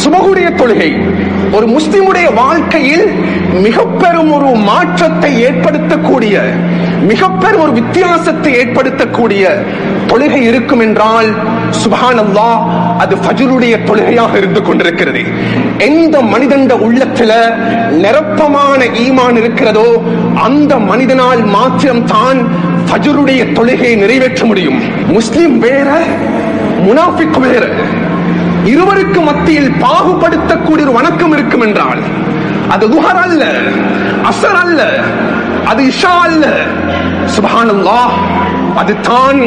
சுபகுடைய தொழுகை ஒரு முஸ்லிமுடைய வாழ்க்கையில் மிக பெரும் ஒரு மாற்றத்தை ஏற்படுத்தக்கூடிய, மிக பெரும் ஒரு வித்தியாசத்தை ஏற்படுத்தக்கூடிய தொழுகை இருக்கும் என்றால் சுப்ஹானல்லாஹ், அது ஃபஜ்ருடைய தொழுகையாக இருந்து கொண்டிருக்கிறது. எந்த மனிதன் உள்ளத்துல நிரப்பமான ஈமான் இருக்கிறதோ அந்த மனிதனால் மாத்திரம் தான் ஃபஜ்ருடைய தொழுகையை நிறைவேற்ற முடியும். முஸ்லிம் வேற, முனாஃபிக் வேற. இருவருக்கு மத்தியில் பாகுபடுத்தக்கூடிய ஒரு வணக்கம் இருக்கும் என்றால் அது துஹர் அல்ல, அஸ்ர் அல்ல, அது இஷா அல்ல. சுப்ஹானல்லாஹ், அது தான்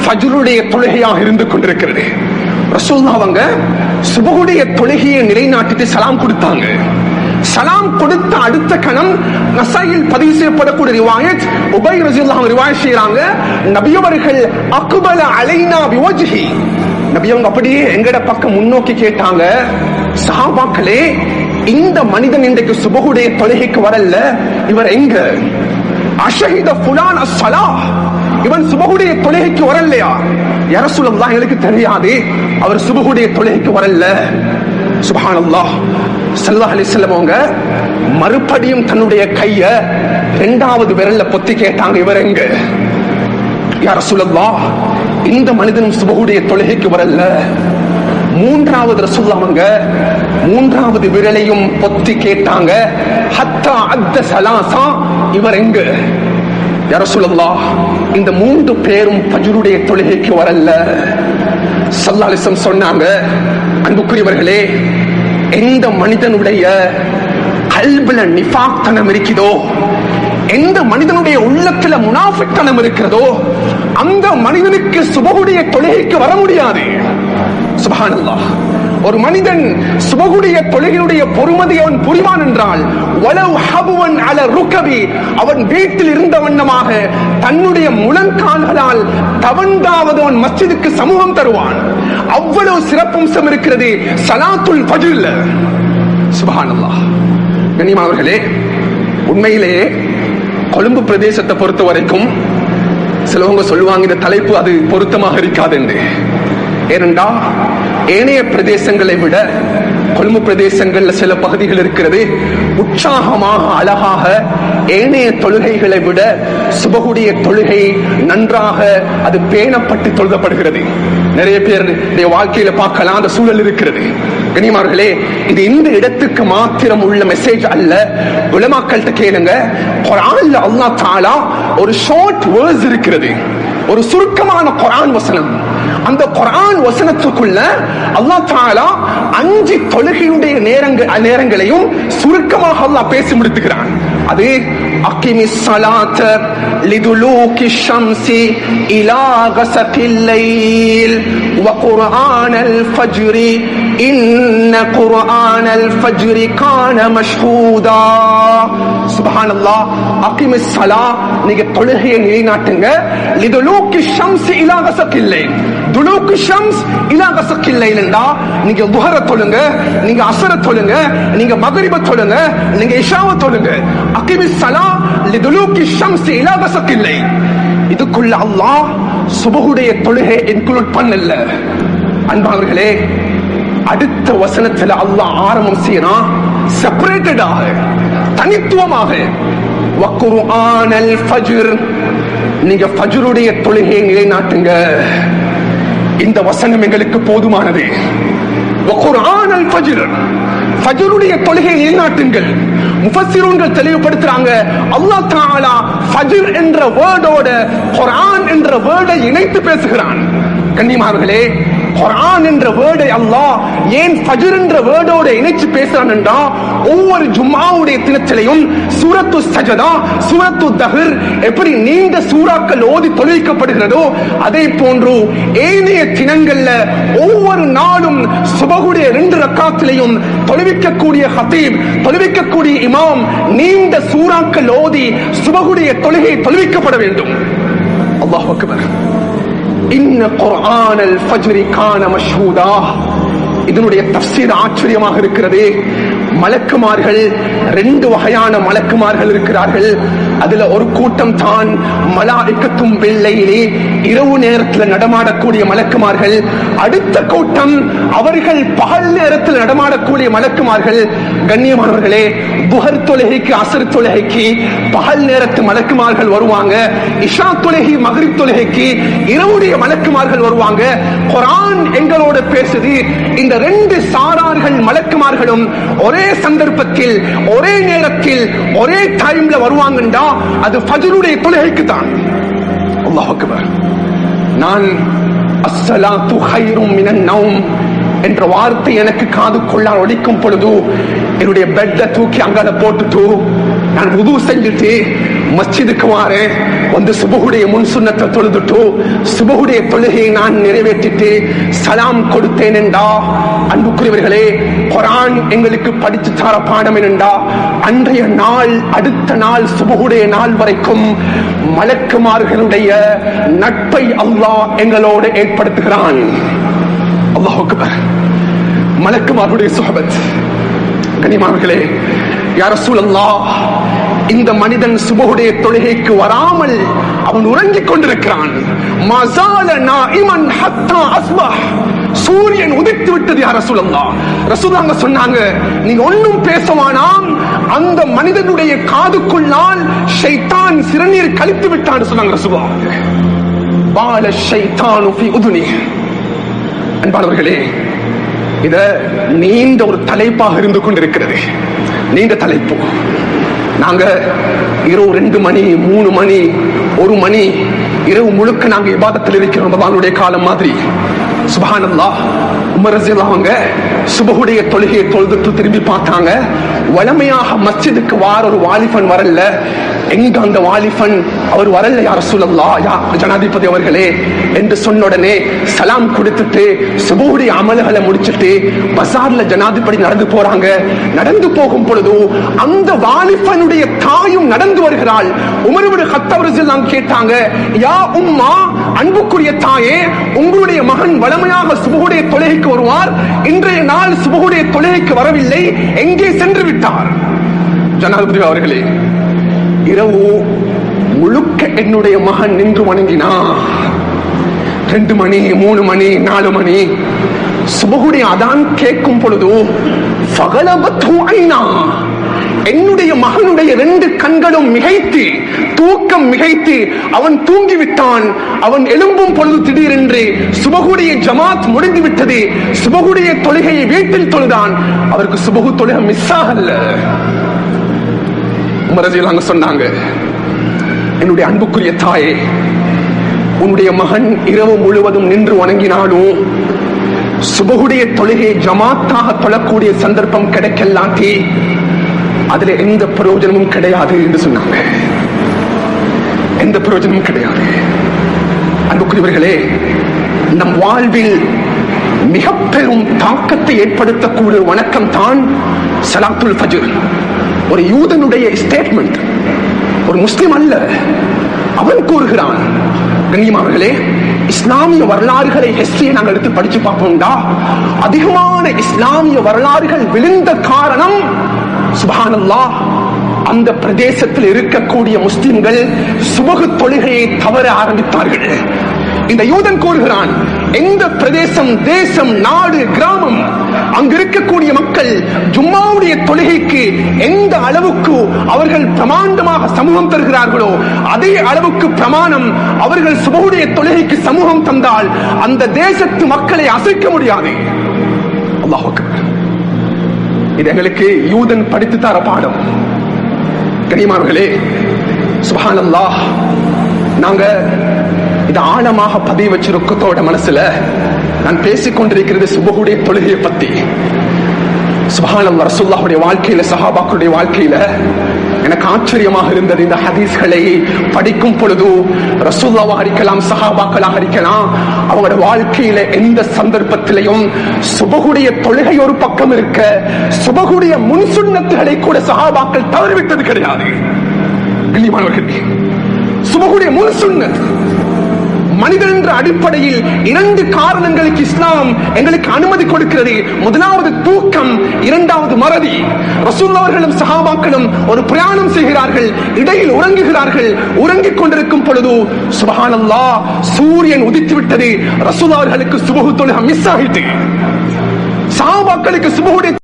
ஃபஜ்ருடைய தொழுகையாக இருந்து கொண்டிருக்கிறது. ரசூலுல்லாஹ் அவங்க சுபஹுடைய தொழுகையை நிலைநாட்டிட்டு சலாம் கொடுத்தாங்க. சலாம் கொடுத்த அடுத்த கணம் நஸாயில் பதிவு செய்யப்படக்கூடிய ரிவாயத், உபை ரலியல்லாஹு அன்ஹு ரிவாயத் செய்றாங்க, நபி அவர்கள் அக்பல அலைனா பிவஜ்ஹி, நபி அவங்க அப்படியே எங்கட பக்கம் முன்னோக்கி கேட்டாங்க, சஹாபாக்களே, இந்த மனிதன் இன்றைக்கு சுபஹுடைய தொழுகைக்கு வரல, இவர் எங்க? அஷஹித ஃபுலான் அஸ்ஸலாஹ், இவன் சுபஹுடைய தொழுகைக்கு வரலையா? யா ரசூலல்லாஹ், எனக்கு தெரியாது, அவர் சுபஹுடைய தொழுகைக்கு வரல. சுப்ஹானல்லாஹ், ஸல்லல்லாஹு அலைஹி வஸல்லம் அவங்க மறுபடியும் தன்னுடைய கைய இரண்டாவது விரல்ல பொத்தி கேட்டாங்க, இவர் எங்க? யா ரசூலல்லாஹ், இந்த மனிதனும் சுபஹுடைய தொழுகைக்கு வரல. மூன்றாவது ரசூலுல்லாஹ் அவங்க மூன்றாவது விரலையும் பொத்தி கேட்டாங்க, ஹத்தா அத்த ஸலாஸா, இவர் எங்க? யா ரசூலல்லாஹ், இந்த மூன்று பேரும் ஃபஜ்ருடைய தொழுகைக்கு வரல. ஸல்லல்லாஹு அலைஹி வஸல்லம் சொன்னாங்க, அன்புக்குரியவர்களே, எந்த மனிதனுடைய கல்புல நிஃபாக் தனம் இருக்குதோ, எந்த மனிதனுடைய உள்ளத்துல முனாஃபிக் தனம் இருக்கிறதோ, அந்த மனிதனுக்கு சுபஹுடைய தொழுகைக்கு வர முடியாது. சுப்ஹானல்லாஹ், ஒரு மனிதன் சுபஹுடைய தொழுகையுடைய பொறுமதி அவன் புரிவான் என்றால், வலவ் ஹபுவன் அல ருகபி, அவன் வீட்டில் இருந்த வண்ணமாக தன்னுடைய முழங்கால்களால் தவண்டாவது அவன் மஸ்ஜிதுக்கு சமூகம் தருவான். அவ்வளவு சிறப்பம்சம் இருக்கிறது ஸலாத்துல் ஃபஜ்ர்ல. சுப்ஹானல்லாஹ். கண்ணியமானவர்களே, உண்மையிலேயே கொழும்பு பிரதேசத்தை பொறுத்த வரைக்கும் சிலவங்க சொல்லுவாங்க இந்த தலைப்பு அது பொருத்தமாக இருக்காது என்று. ஏனென்றா ஏனைய பிரதேசங்களை விட கொழும்பு பிரதேசங்கள்ல சில பகுதிகள் இருக்கிறது, உற்சாகமாக அழகாக ஏனைய தொழுகைகளை விட சுபஹுடைய தொழுகை நன்றாக அது பேணப்பட்டு தொழுதப்படுகிறது. நிறைய பேருடைய வாழ்க்கையில பார்க்கலாம் அந்த சூழல் இருக்கிறது. கண்ணியமானவர்களே, இது இந்த இடத்துக்கு மாத்திரம் உள்ள மெசேஜ் அல்ல. உலமாக்கள்கிட்ட கேளுங்க, குர்ஆன்ல அல்லாஹ் தஆலா ஒரு ஷார்ட் வேர்ஸ் இருக்கிறது, ஒரு சுருக்கமான குர்ஆன் வசனம். அந்த குர்ஆன் வசனத்துக்குள்ள அல்லாஹ் தஆலா 5 தொழுகையுடைய நேரங்களையும் சுருக்கமாக அல்லாஹ் பேசி முடித்துகிறான். அது அகிமிஸ் ஸலாத லிதுலூகி ஷம்ஸி இலா கஸகில் லைல் வ குர்ஆனல் ஃபஜ்ரி இன்ன குர்ஆனல் ஃபஜ்ரி கான மஷ்ஹூதா. சுப்ஹானல்லாஹ், அகிமிஸ் ஸலா, நீங்க தொழுகையை நிலைநாட்டுங்க, லிதுலூகி ஷம்ஸி இலா கஸகில் லைல், துலூக்கு ஷம்ஸ் இலா கஸகில் லைல் என்றா நீங்க துஹர தொழுங்க, நீங்க அஸ்ர தொழுங்க, நீங்க மக்ரிப தொழுங்க, நீங்க இஷாவ தொழுங்க. அகிமிஸ் ஸலா லிதுலூகி ஷம்ஸ் இலா கஸகில் லைல். இதுக்குள்ள அல்லாஹ் சுபஹுடைய தொழுகை இன்க்ளூட் பண்ணல. அன்பானவர்களே, அடுத்த வசனத்துல அல்லாஹ் ஆரம்பம் செய்யறான் செப்பரேட்டடாக, தனித்துவமாக, வ குர்ஆனல் ஃபஜ்ர், நீங்க ஃபஜ்ருடைய தொழுகையை நிலைநாட்டுங்க. இந்த வசனம் எங்களுக்கு போதுமானது. வ குர்ஆனல் ஃபஜ்ர், ஃபஜ்ருடைய தொழுகையை நிலைநாட்டுங்கள். முஃபஸ்ஸிரூன்கள் தெளிவுபடுத்துறாங்க, அல்லாஹ் தஆலா ஃபஜ்ர் என்ற வேர்டோட குர்ஆன் என்ற வேர்டை இணைத்து பேசுகிறான். கண்ணியமானவர்களே, குர்ஆன் என்ற வேர்டை அல்லாஹ் ஏன் ஃபஜ்ர் என்ற வேர்டோட இணைச்சு பேசுறான் என்றா, ஒவ்வொரு ஜும்ஆவுடைய தினத்திலையும் சூரத்து சஜதா, சூரத்து தஹர் எப்படி நீண்ட சூறாக்கள் ஓதி தொழுவிக்கப்படுகிறதோ, அதே போன்று ஏனைய தினங்கள்ல ஒவ்வொரு நாளும் சுபஹுடைய 2 ரக்காத்திலையும் தொழுவிக்கக்கூடிய ஹதீப், தொழுவிக்கக்கூடிய இமாம் நீண்ட சூறாக்கள் ஓதி சுபஹுடைய தொழுகை தொழுவிக்கப்பட வேண்டும். அல்லாஹ் அக்பர். இன்ன குர்ஆனல் ஃபஜ்ரி கான மஷ்ஹூதா. இதனுடைய தஃப்சீர் ஆச்சரியமாக இருக்கிறது. மலக்குமார்கள், 2 வகையான மலக்குமார்கள் இருக்கிறார்கள். அதுல ஒரு கூட்டம் தான் மலாயிக்கத்தும் வெள்ளையிலே இரவு நேரத்தில் நடமாடக்கூடிய மலக்குமார்கள். அடுத்த கூட்டம் அவர்கள் பகல் நேரத்தில் நடமாடக்கூடிய மலக்குமார்கள். கண்ணியமானவர்களே, துஹர் தொழுகைக்கு அஸ்ர் தொழுகைக்கு பகல் நேரத்து மலக்குமார்கள் வருவாங்க. இஷா தொழுகை மக்ரிப் தொழுகைக்கு இரவுடைய மலக்குமார்கள் வருவாங்க. குர்ஆன் எங்களோட பேசுது, இந்த 2 சாரார்கள் மலக்குமார்களும் ஒரே சந்தர்ப்பத்தில் ஒரே நேரத்தில் ஒரே டைம்ல வருவாங்கண்டா அது ஃபஜ்ருடைய தொழுகைக்கு தான். அல்லாஹ் அக்பர். நான் அஸ்ஸலாத்து கைரும் மினன் நௌம் என்ற வார்த்தை எனக்கு காதுக்குள்ளால் ஒலிக்கும் பொழுது என்னுடைய பெட்ல தூக்கி அங்கால போட்டுட்டு நான் வுது செஞ்சுட்டு மஸ்ஜிதுக்கு வாரேன். வந்து சுபஹுடைய முன் சுன்னத்தை தொழுதுட்டு சுபஹுடைய தொழுகையை நான் நிறைவேற்றிட்டு சலாம் கொடுத்தேன் என்றா, அன்புக்குரியவர்களே, குர்ஆன் எங்களுக்கு படித்து தர பாடம் என்னண்டா, அன்றைய நாள் அடுத்த நாள் சுபஹுடைய நாள் வரைக்கும் மலக்குமார்களுடைய நட்பை அல்லாஹ் எங்களோடு ஏற்படுத்துகிறான். அல்லாஹ் அக்பர். மலக்குமார்களுடைய சுஹபத். கனிமார்களே, யா ரசூலல்லாஹ், இந்த மனிதன் சுபஹுடைய தொழுகைக்கு வராமல் அவன் உறங்கிக் கொண்டிருக்கிறான். மஸால நாயிமன் ஹத்தா அஸ்பஹ். சூரியன் உதித்து விட்டது யா ரசூலல்லாஹ். ரசூலுல்லாஹ் சொன்னாங்க, நீங்க ஒண்ணும் பேசவானாம், அந்த மனிதனுடைய காதுக்குள்ளால் ஷைத்தான் சிறுநீர் கழித்து விட்டான்னு சொன்னாங்க ரசூலுல்லாஹ். பால ஷைத்தானு ஃபீ உதுனி. அன்பானவர்களே, இத நீண்ட ஒரு தலைப்பாக இருந்து கொண்டிருக்கிறது. நீண்ட தலைப்பு. நாங்க இரவு 2 மணி 3 மணி 1 மணி இரவு முழுக்க நாங்க இபாதத்தில் இருக்கிறோம். ரமதானுடைய காலம் மாதிரி. சுப்ஹானல்லாஹ். உமர் ரலியல்லாஹு அன்ஹு சுபஹுடைய தொழுகையை தொழுதுட்டு திரும்பி பார்த்தாங்க. வளமையாக மஸ்ஜிதுக்கு வார ஒரு வாலிபன் வரல. எங்க அந்த வாலிபன்? அவர் வரல யா ரசூலல்லாஹ், யா ஜனாதிபதி அவர்களே என்று சொன்ன உடனே சலாம் கொடுத்துட்டு சுபஹுடைய அமல்களை முடிச்சிட்டு பஸார்ல ஜனாதிபதி நடந்து போறாங்க. நடந்து போகும் பொழுது அந்த வாலிபனுடைய தாயும் நடந்து வருகிறாள். உமர் இப்னு கத்தாப் ரலியல்லாஹு அன்ஹு கேட்டாங்க, யா உம்மா, அன்புக்குரிய தாயே, உங்களுடைய மகன் வளமையாக சுபஹுடைய தொழுகைக்கு வருவார், இன்றைய நாள் சுபஹுடைய தொழுகைக்கு வரவில்லை, எங்கே சென்று விட்டார்? ஜனாதிபதி அவர்களே, இரவு முழுக்க என்னுடைய மகன் நின்று வணங்கினா. 2 மணி 3 மணி 4 மணி சுபஹுடைய அதான் கேட்கும் பொழுது ஃபகலபத்து ஐனா, என்னுடைய மகனுடைய 2 கண்களும் மிகைத்து, தூக்கம் மிகைத்து அவன் தூங்கிவிட்டான். அவன் எழும்பும் பொழுது திடீரென்று சுபஹுடைய ஜமாத் முடிந்து விட்டது. சுபஹுடைய தொழுகையை வீட்டில் தொழுதான். அவருக்கு சுபஹு தொழுகை மிஸ் ஆகல. உமர் ரலியல்லாஹு அன்ஹு சொன்னாங்க, என்னுடைய அன்புக்குரிய தாயே, உன்னுடைய மகன் இரவு முழுவதும் நின்று வணங்கினாலும் சுபஹுடைய தொழுகை ஜமாத்தாக தொழக்கூடிய சந்தர்ப்பம் கிடைக்கலாட்டி அதுல எந்த பிரயோஜனமும் கிடையாது என்று சொன்னாங்க. எந்த பிரயோஜனமும் கிடையாது. அன்புக்குரியவர்களே, நம் வாழ்வில் மிக பெரும் தாக்கத்தை ஏற்படுத்தக்கூடிய வணக்கம் தான் ஸலாத்துல் ஃபஜ்ர். ஒரு யூதனுடைய ஸ்டேட்மெண்ட், ஒரு முஸ்லிம் அல்ல, அவன் கூறுகிறான். கண்ணியமானவர்களே, இஸ்லாமிய வரலாறுகளை ஹிஸ்டரியை நாங்கள் எடுத்து படிச்சு பார்ப்போம்டா, அதிகமான இஸ்லாமிய வரலாறுகள் விழுந்த காரணம் சுப்ஹானல்லாஹ், அந்த பிரதேசத்தில் இருக்கக்கூடிய முஸ்லிம்கள் சுபஹ் தொழுகையை தவற ஆரம்பித்தார்கள். இந்த யூதன் கூறுகிறான், எந்த பிரதேசம், தேசம், நாடு, கிராமம், அங்கு இருக்கக்கூடிய மக்கள் ஜும்மாவுடைய தொழுகைக்கு எந்த அளவுக்கு அவர்கள் பிரமாண்டமாக சமூகம் தருகிறார்களோ அதே அளவுக்கு பிரமாணம் அவர்கள் சுபஹுடைய தொழுகைக்கு சமூகம் தந்தால் அந்த தேசத்து மக்களை அசைக்க முடியாது. அல்லாஹ் அக்பர். இது எங்களுக்கு யூதன் படித்து தர பாடம். கனிமார்களே, சுப்ஹானல்லாஹ், நாங்க இது ஆழமாக பதிவு வச்சிருக்கத்தோட மனசுல நான் பேசிக் கொண்டிருக்கிறது சுபஹுடைய தொழுகையை பத்தி. சுப்ஹானல்லாஹ், ரசூலுல்லாஹுடைய வாழ்க்கையில, சஹாபாக்களுடைய வாழ்க்கையில எனக்கு ஆச்சரியமாக இருந்தது. இந்த ஹதீஸ்களை படிக்கும் பொழுது ரசூலுல்லாஹ் இருக்கலாம், சஹாபாக்களாக இருக்கலாம், அவங்களோட வாழ்க்கையில எந்த சந்தர்ப்பத்திலையும் சுபஹுடைய தொழுகை ஒரு பக்கம் இருக்க, சுபஹுடைய முன் சுன்னத்துகளை கூட சஹாபாக்கள் தவறிவிட்டது கிடையாது. சுபஹுடைய முன் சுன்னத் மனிதன் என்ற அடிப்படையில் 2 காரணங்களுக்கு இஸ்லாம் எங்களுக்கு அனுமதி கொடுக்கிறது. முதலாவது தூக்கம், இரண்டாவது மறதி. ரசூலுல்லாஹி அவர்களும் சஹாபாக்களும் ஒரு பிரயாணம் செய்கிறார்கள், இடையில் உறங்குகிறார்கள். உறங்கிக் கொண்டிருக்கும் பொழுது சுப்ஹானல்லாஹ், சூரியன் உதித்து விட்டது. ரசூலுல்லாஹி அவர்களுக்கு சுபஹ் தொழுகை மிஸ் ஆகிட்டு, சஹாபாக்களுக்கு சுபஹுடைய